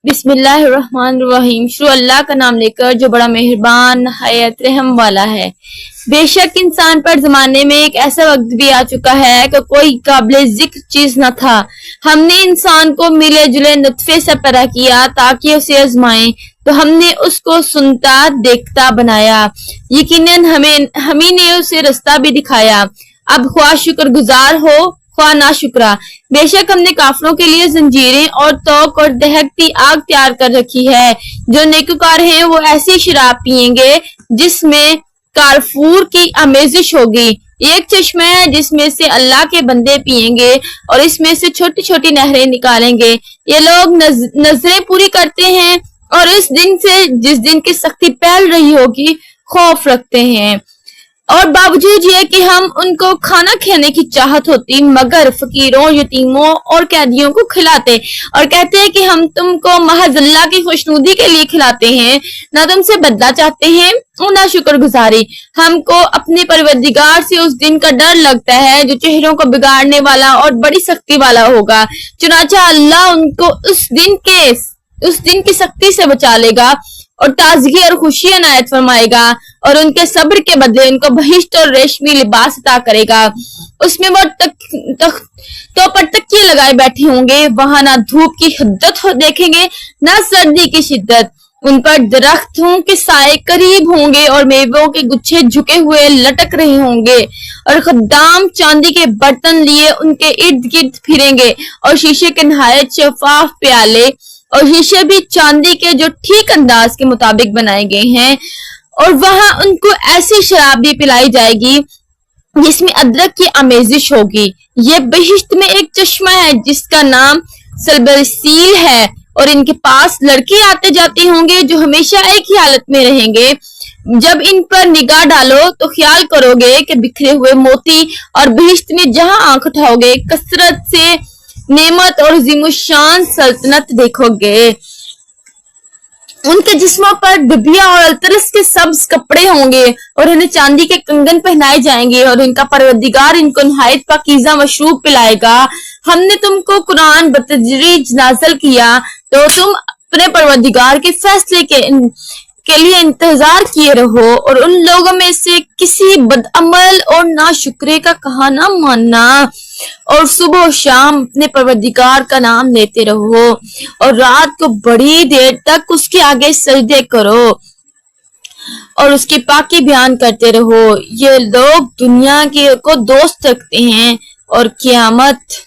بسم اللہ الرحمن الرحیم، شروع اللہ کا نام لے کر جو بڑا مہربان نہایت رحم والا ہے۔ بے شک انسان پر زمانے میں ایک ایسا وقت بھی آ چکا ہے کہ کوئی قابل ذکر چیز نہ تھا۔ ہم نے انسان کو ملے جلے نطفے سے پیدا کیا تاکہ اسے آزمائیں، تو ہم نے اس کو سنتا دیکھتا بنایا، یقیناً ہمیں نے اسے رستہ بھی دکھایا۔ اب خواہ شکر گزار ہو خواہ نہ شکرا، بے شک ہم نے کافروں کے لیے زنجیریں اور توق اور دہکتی آگ تیار کر رکھی ہے۔ جو نیکوکار ہیں وہ ایسی شراب پیئیں گے جس میں کارفور کی آمیزش ہوگی۔ ایک چشمہ ہے جس میں سے اللہ کے بندے پیئیں گے اور اس میں سے چھوٹی چھوٹی نہریں نکالیں گے۔ یہ لوگ نظریں پوری کرتے ہیں اور اس دن سے جس دن کی سختی پھیل رہی ہوگی خوف رکھتے ہیں، اور باوجود یہ کہ ہم ان کو کھانا کھانے کی چاہت ہوتی مگر فقیروں، یتیموں اور قیدیوں کو کھلاتے، اور کہتے ہیں کہ ہم تم کو محض اللہ کی خوشنودی کے لیے کھلاتے ہیں، نہ تم سے بدلہ چاہتے ہیں اور نہ شکر گزاری۔ ہم کو اپنے پروردگار سے اس دن کا ڈر لگتا ہے جو چہروں کو بگاڑنے والا اور بڑی سختی والا ہوگا، چنانچہ اللہ ان کو اس دن کی سختی سے بچا لے گا اور تازگی اور خوشی عنایت فرمائے گا، اور ان کے صبر کے بدلے ان کو بہشت اور ریشمی لباس عطا کرے گا۔ اس میں وہ تو پر تکیے لگائے بیٹھے ہوں گے، وہاں نہ دھوپ کی حدت دیکھیں گے نہ سردی کی شدت۔ ان پر درختوں کے سائے قریب ہوں گے اور میووں کے گچھے جھکے ہوئے لٹک رہے ہوں گے، اور خدام چاندی کے برتن لیے ان کے ارد گرد پھریں گے، اور شیشے کے نہایت شفاف پیالے، اور شیشے بھی چاندی کے جو ٹھیک انداز کے مطابق بنائے گئے ہیں، اور وہاں ان کو ایسی شراب بھی پلائی جائے گی جس میں ادرک کی آمیزش ہوگی۔ یہ بہشت میں ایک چشمہ ہے جس کا نام سلبسیل ہے، اور ان کے پاس لڑکے آتے جاتے ہوں گے جو ہمیشہ ایک ہی حالت میں رہیں گے۔ جب ان پر نگاہ ڈالو تو خیال کرو گے کہ بکھرے ہوئے موتی، اور بہشت میں جہاں آنکھ اٹھاؤ گے کثرت سے نعمت اور عظیم الشان سلطنت دیکھو گے۔ ان کے جسموں پر ڈبیا اور الترس کے سبز کپڑے ہوں گے، اور انہیں چاندی کے کنگن پہنائے جائیں گے، اور ان کا پروردگار ان کو نہایت پاکیزہ مشروب پلائے گا۔ ہم نے تم کو قرآن بتدریج نازل کیا تو تم اپنے پروردگار کے فیصلے کے لیے انتظار کیے رہو، اور ان لوگوں میں سے کسی بدعمل اور ناشکرے کا کہا نہ ماننا، اور صبح و شام اپنے پروردگار کا نام لیتے رہو، اور رات کو بڑی دیر تک اس کے آگے سجدے کرو اور اس کی پاکی بیان کرتے رہو۔ یہ لوگ دنیا کو دوست رکھتے ہیں اور قیامت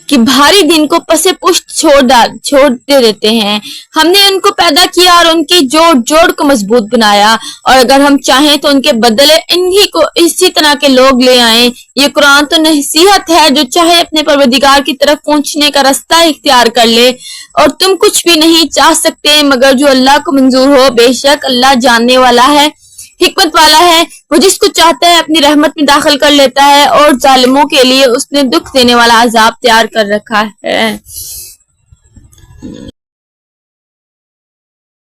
کہ بھاری دن کو پسے پشت چھوڑتے دیتے ہیں۔ ہم نے ان کو پیدا کیا اور ان کی جوڑ کو مضبوط بنایا، اور اگر ہم چاہیں تو ان کے بدلے انہی کو اسی طرح کے لوگ لے آئیں۔ یہ قرآن تو نصیحت ہے، جو چاہے اپنے پروردگار کی طرف پہنچنے کا رستہ اختیار کر لے، اور تم کچھ بھی نہیں چاہ سکتے مگر جو اللہ کو منظور ہو۔ بے شک اللہ جاننے والا ہے، حکمت والا ہے، وہ جس کو چاہتا ہے اپنی رحمت میں داخل کر لیتا ہے، اور ظالموں کے لیے اس نے دکھ دینے والا عذاب تیار کر رکھا ہے۔